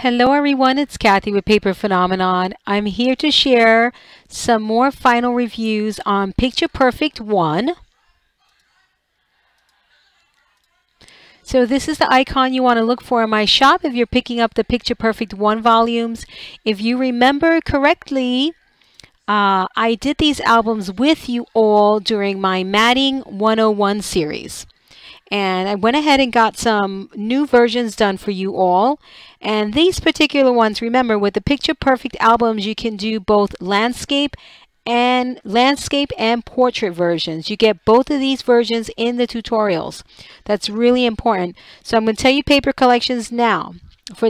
Hello everyone, it's Kathy with Paper Phenomenon. I'm here to share some more final reviews on Picture Perfect 1. So this is the icon you want to look for in my shop if you're picking up the Picture Perfect 1 volumes. If you remember correctly, I did these albums with you all during my Matting 101 series. And I went ahead and got some new versions done for you all. And these particular ones, remember, with the Picture Perfect albums, you can do both landscape and portrait versions. You get both of these versions in the tutorials. That's really important. So I'm going to tell you paper collections now.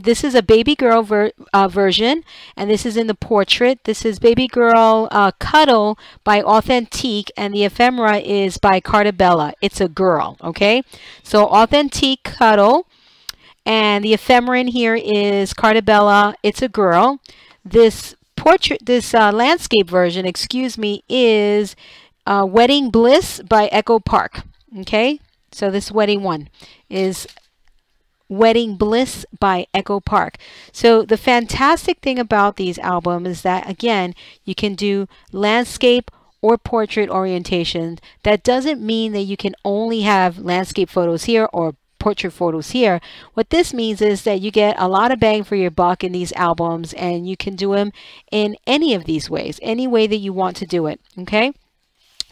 This is a baby girl version, and this is in the portrait. This is Baby Girl Cuddle by Authentique, and the Ephemera is by Carta. It's a girl, okay? So Authentique Cuddle, and the Ephemera in here is Carta. It's a girl. This landscape version, excuse me, is Wedding Bliss by Echo Park, okay? So this wedding one is Wedding Bliss by Echo Park. So the fantastic thing about these albums is that, again, you can do landscape or portrait orientation. That doesn't mean that you can only have landscape photos here or portrait photos here. What this means is that you get a lot of bang for your buck in these albums, and you can do them in any of these ways, any way that you want to do it, okay?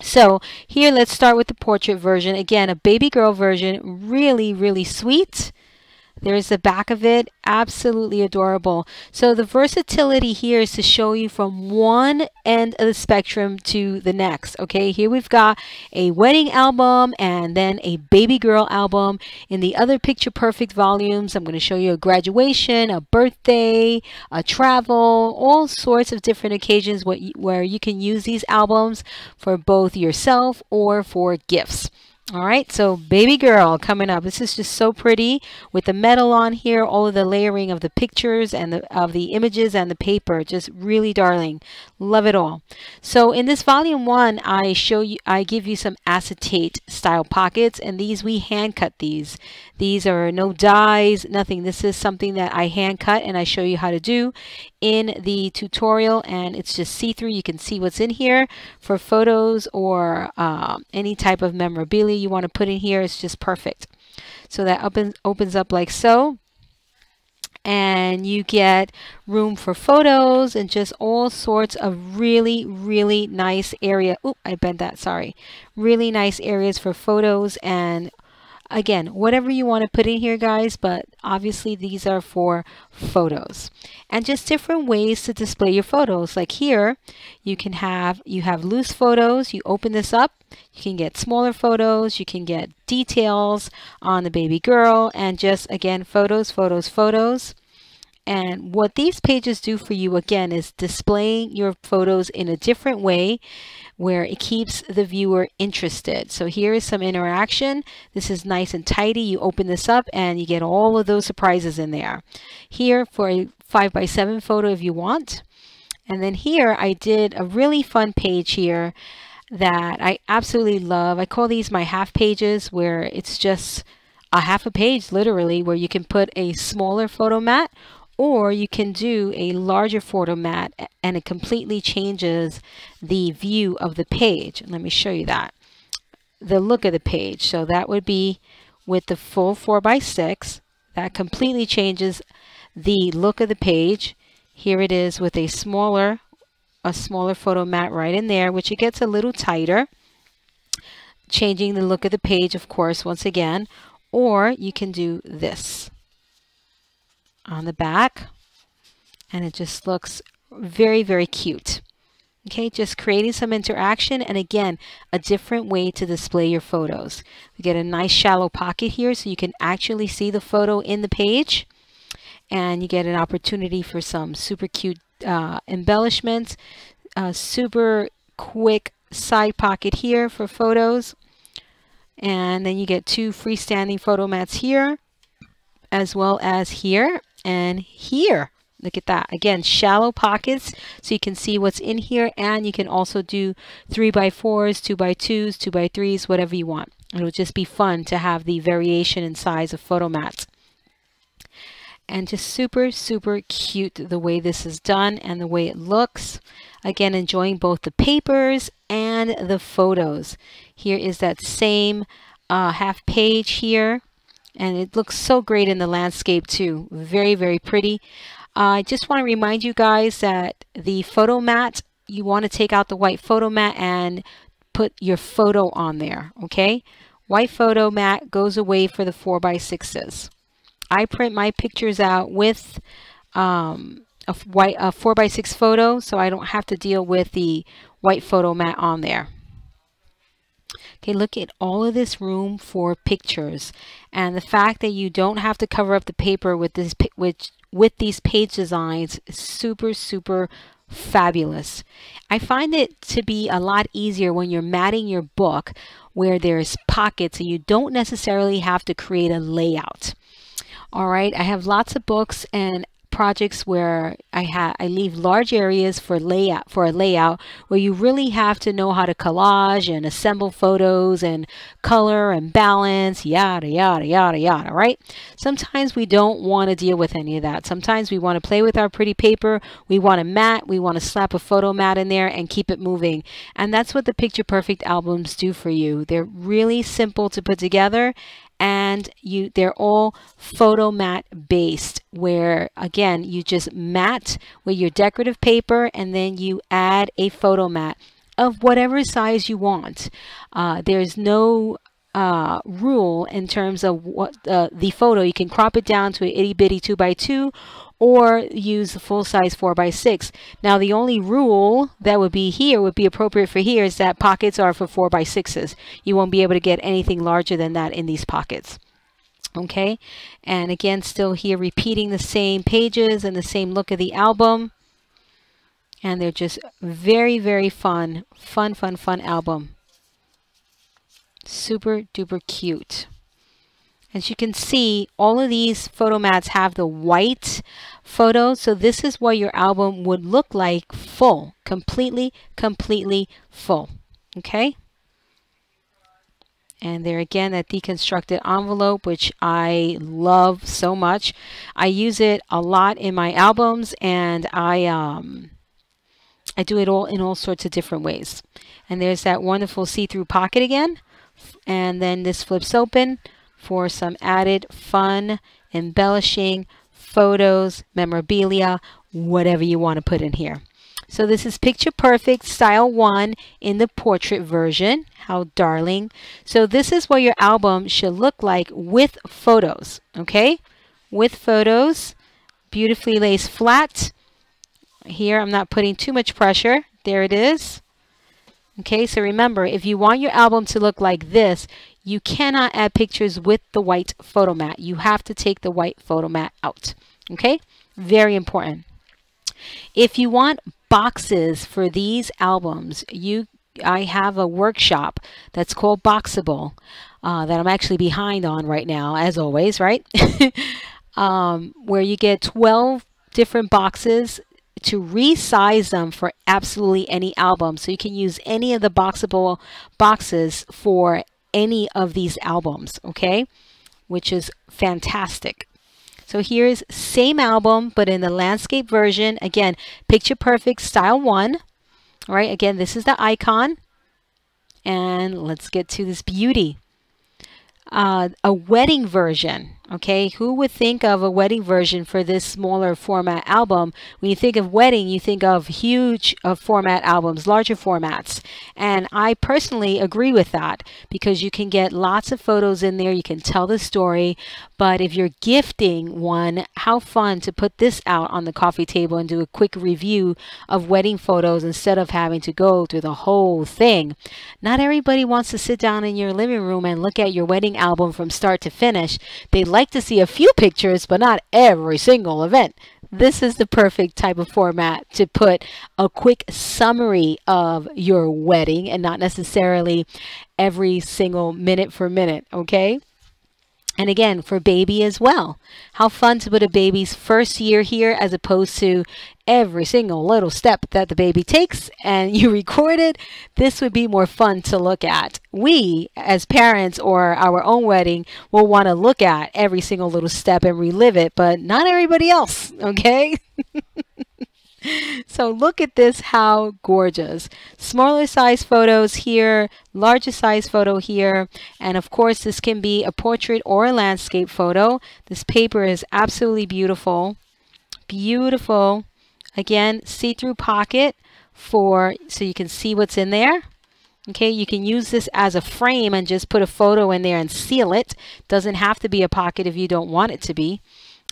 So here, let's start with the portrait version. Again, a baby girl version, really, really sweet. There's the back of it, absolutely adorable. So the versatility here is to show you from one end of the spectrum to the next. Okay, here we've got a wedding album and then a baby girl album. In the other Picture Perfect volumes, I'm going to show you a graduation, a birthday, a travel, all sorts of different occasions where you can use these albums for both yourself or for gifts. All right, so baby girl coming up. This is just so pretty with the metal on here, all of the layering of the pictures and of the images and the paper. Just really darling. Love it all. So in this volume 1, I give you some acetate style pockets, and we hand cut these. These are no dies, nothing. This is something that I hand cut and I show you how to do in the tutorial, and it's just see-through. You can see what's in here for photos or any type of memorabilia you want to put in here. It's just perfect. So that opens up like so, and you get room for photos and just all sorts of really, really nice area. Oop, I bent that, sorry. Really nice areas for photos, and again, whatever you want to put in here, guys, but obviously these are for photos. And just different ways to display your photos. Like here, you have loose photos. You open this up, you can get smaller photos, you can get details on the baby girl, and just, again, photos, photos, photos. And what these pages do for you, again, is displaying your photos in a different way where it keeps the viewer interested. So here is some interaction. This is nice and tidy. You open this up and you get all of those surprises in there. Here for a 5x7 photo if you want. And then here I did a really fun page here that I absolutely love. I call these my half pages, where it's just a half a page literally, where you can put a smaller photo mat, or you can do a larger photo mat and it completely changes the view of the page. Let me show you that. The look of the page. So that would be with the full 4x6. That completely changes the look of the page. Here it is with a smaller photo mat right in there, which it gets a little tighter, changing the look of the page, of course, once again. Or you can do this on the back, and it just looks very, very cute. Okay, just creating some interaction, and again, a different way to display your photos. We get a nice shallow pocket here so you can actually see the photo in the page, and you get an opportunity for some super cute embellishments. Super quick side pocket here for photos, and then you get 2 freestanding photo mats here, as well as here and here. Look at that. Again, shallow pockets so you can see what's in here, and you can also do 3x4s, 2x2s, 2x3s, whatever you want. It'll just be fun to have the variation in size of photo mats. And just super, super cute the way this is done and the way it looks. Again, enjoying both the papers and the photos. Here is that same half page here. And it looks so great in the landscape too. Very, very pretty. I just want to remind you guys that the photo mat, you want to take out the white photo mat and put your photo on there, okay? White photo mat goes away for the 4x6s. I print my pictures out with a 4x6 photo, so I don't have to deal with the white photo mat on there. Okay, look at all of this room for pictures, and the fact that you don't have to cover up the paper with this with these page designs is super, super fabulous. I find it to be a lot easier when you're matting your book where there's pockets and you don't necessarily have to create a layout. All right, I have lots of books and projects where I leave large areas for a layout where you really have to know how to collage and assemble photos and color and balance, yada yada yada yada, right? Sometimes we don't want to deal with any of that. Sometimes we want to play with our pretty paper, we want to mat, we want to slap a photo mat in there and keep it moving. And that's what the Picture Perfect albums do for you. They're really simple to put together, and they're all photo mat based, where again you just mat with your decorative paper and then you add a photo mat of whatever size you want. There's no rule in terms of what the photo. You can crop it down to an itty bitty 2x2 or use the full size 4x6. Now the only rule that would be appropriate for here is that pockets are for 4x6s. You won't be able to get anything larger than that in these pockets. Okay, and again, still here repeating the same pages and the same look of the album. And they're just very, very fun album. Super duper cute. As you can see, all of these photo mats have the white photo, so this is what your album would look like full, completely full. Okay? And there again, that deconstructed envelope, which I love so much. I use it a lot in my albums, and I do it all in all sorts of different ways. And there's that wonderful see-through pocket again, and then this flips open for some added fun, embellishing, photos, memorabilia, whatever you want to put in here. So this is Picture Perfect Style 1 in the portrait version. How darling. So this is what your album should look like with photos, okay? With photos, beautifully laced flat. Here I'm not putting too much pressure. There it is. Okay, so remember, if you want your album to look like this, you cannot add pictures with the white photo mat. You have to take the white photo mat out. Okay, very important. If you want boxes for these albums, I have a workshop that's called Boxable that I'm actually behind on right now, as always, right? Where you get 12 different boxes to resize them for absolutely any album. So you can use any of the Boxable boxes for any of these albums, okay? Which is fantastic. So here's same album, but in the landscape version. Again, Picture Perfect Style 1. All right, again, this is the icon. And let's get to this beauty. A wedding version. Okay, who would think of a wedding version for this smaller format album? When you think of wedding, you think of huge format albums, larger formats. And I personally agree with that because you can get lots of photos in there. You can tell the story. But if you're gifting one, how fun to put this out on the coffee table and do a quick review of wedding photos instead of having to go through the whole thing. Not everybody wants to sit down in your living room and look at your wedding album from start to finish. They like to see a few pictures, but not every single event. This is the perfect type of format to put a quick summary of your wedding and not necessarily every single minute for minute, okay? And again, for baby as well. How fun to put a baby's first year here as opposed to every single little step that the baby takes and you record it. This would be more fun to look at. We, as parents or our own wedding, will want to look at every single little step and relive it, but not everybody else, okay? So look at this, how gorgeous. Smaller size photos here, larger size photo here, and of course this can be a portrait or a landscape photo. This paper is absolutely beautiful. Beautiful. Again, see-through pocket so you can see what's in there. Okay, you can use this as a frame and just put a photo in there and seal it. Doesn't have to be a pocket if you don't want it to be.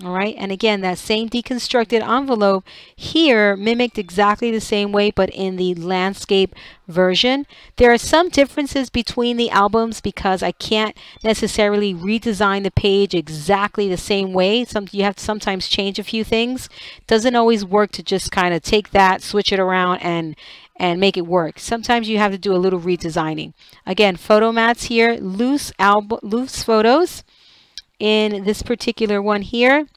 All right, and again, that same deconstructed envelope here mimicked exactly the same way, but in the landscape version. There are some differences between the albums because I can't necessarily redesign the page exactly the same way. You have to sometimes change a few things. Doesn't always work to just kind of take that, switch it around, and make it work. Sometimes you have to do a little redesigning. Again, photo mats here, loose photos. In this particular one here,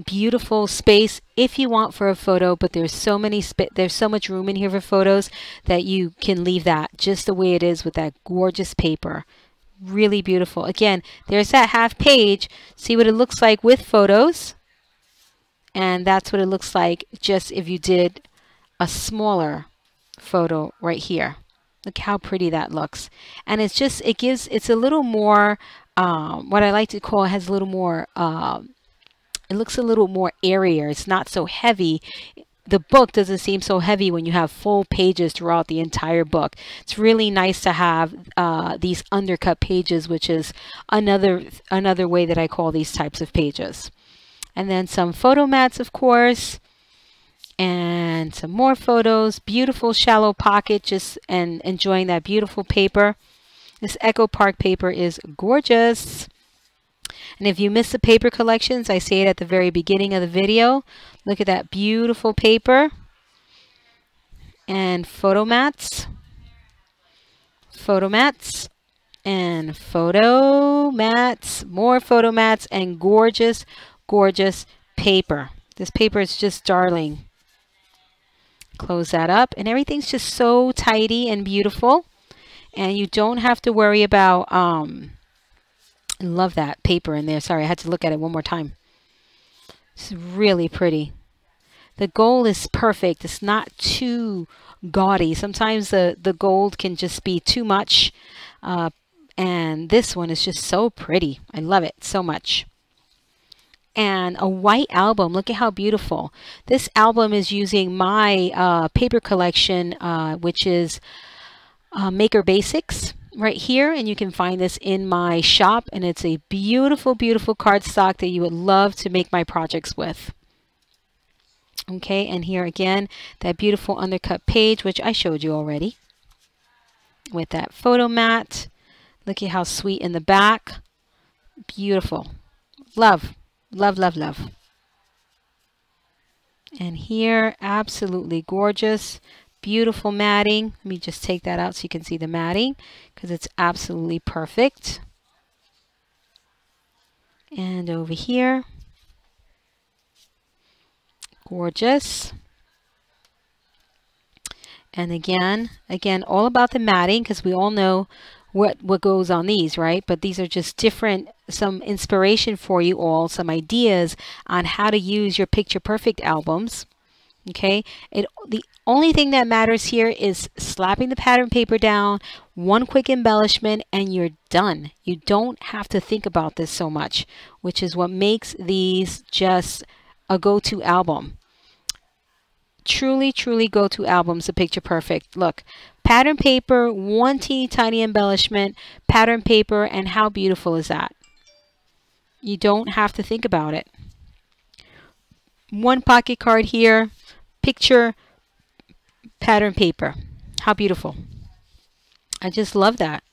beautiful space if you want for a photo, but there's so much room in here for photos that you can leave that just the way it is with that gorgeous paper. Really beautiful. Again, there's that half page. See what it looks like with photos, and that's what it looks like just if you did a smaller photo right here. Look how pretty that looks. And it's a little more, what I like to call, it has a little more, it looks a little more airier. It's not so heavy. The book doesn't seem so heavy when you have full pages throughout the entire book. It's really nice to have these undercut pages, which is another way that I call these types of pages. And then some photo mats, of course. And some more photos. Beautiful shallow pocket, just and enjoying that beautiful paper. This Echo Park paper is gorgeous. And if you miss the paper collections, I say it at the very beginning of the video. Look at that beautiful paper. And photo mats. Photo mats. And photo mats. More photo mats and gorgeous, gorgeous paper. This paper is just darling. Close that up, and everything's just so tidy and beautiful, and you don't have to worry about I love that paper in there. Sorry, I had to look at it one more time. It's really pretty. The gold is perfect. It's not too gaudy. Sometimes the gold can just be too much, and this one is just so pretty. I love it so much. And a white album. Look at how beautiful. This album is using my paper collection, which is Maker Basics right here. And you can find this in my shop. And it's a beautiful, beautiful cardstock that you would love to make my projects with. Okay, and here again, that beautiful undercut page, which I showed you already. With that photo mat. Look at how sweet in the back. Beautiful. Love. Love, love, love. And here, absolutely gorgeous, beautiful matting. Let me just take that out so you can see the matting because it's absolutely perfect. And over here, gorgeous. And again, all about the matting because we all know what goes on these, right? But these are just different, some inspiration for you all, some ideas on how to use your picture perfect albums. Okay, the only thing that matters here is slapping the pattern paper down, one quick embellishment, and you're done. You don't have to think about this so much, which is what makes these just a go-to album. Truly, truly go-to albums, the picture perfect. Look, pattern paper, one teeny tiny embellishment, pattern paper, and how beautiful is that? You don't have to think about it. One pocket card here, picture, pattern paper. How beautiful. I just love that.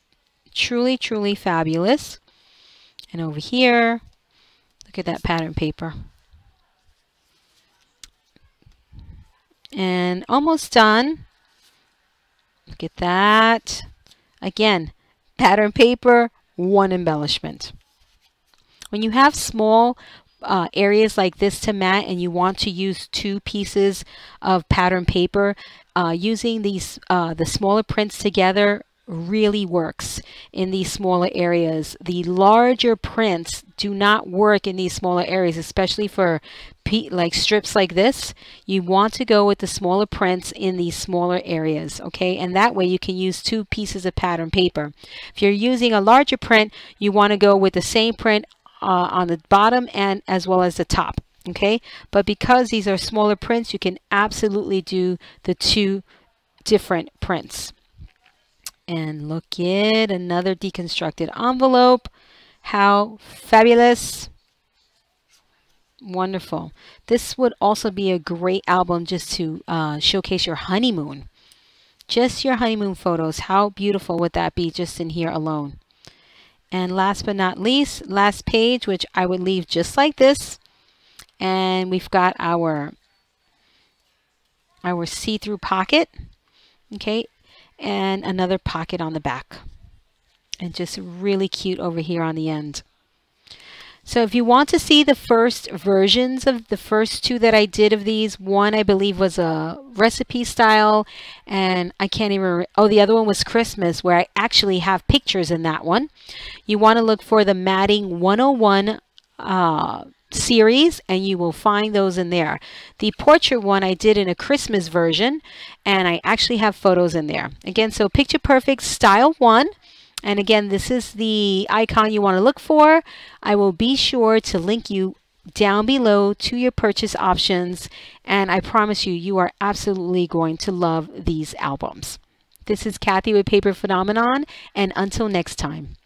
Truly, truly fabulous. And over here, look at that pattern paper. And almost done. Look at that. Again, pattern paper, one embellishment. When you have small areas like this to mat and you want to use 2 pieces of pattern paper, using these the smaller prints together really works in these smaller areas. The larger prints do not work in these smaller areas, especially for like strips like this. You want to go with the smaller prints in these smaller areas, okay? And that way you can use 2 pieces of pattern paper. If you're using a larger print, you want to go with the same print on the bottom and as well as the top, okay? But because these are smaller prints, you can absolutely do the 2 different prints. And look at another deconstructed envelope. How fabulous. Wonderful. This would also be a great album just to showcase your honeymoon. Just your honeymoon photos. How beautiful would that be just in here alone? And last but not least, last page, which I would leave just like this. And we've got our see-through pocket. Okay. And another pocket on the back. And just really cute over here on the end. So if you want to see the first versions of the first 2 that I did of these, one I believe was a recipe style, and I can't even remember. Oh, the other one was Christmas, where I actually have pictures in that one. You want to look for the Matting 101 series, and you will find those in there. The portrait one I did in a Christmas version, and I actually have photos in there. Again, so Picture Perfect Style 1. And again, this is the icon you want to look for. I will be sure to link you down below to your purchase options. And I promise you, you are absolutely going to love these albums. This is Kathy with Paper Phenomenon. And until next time.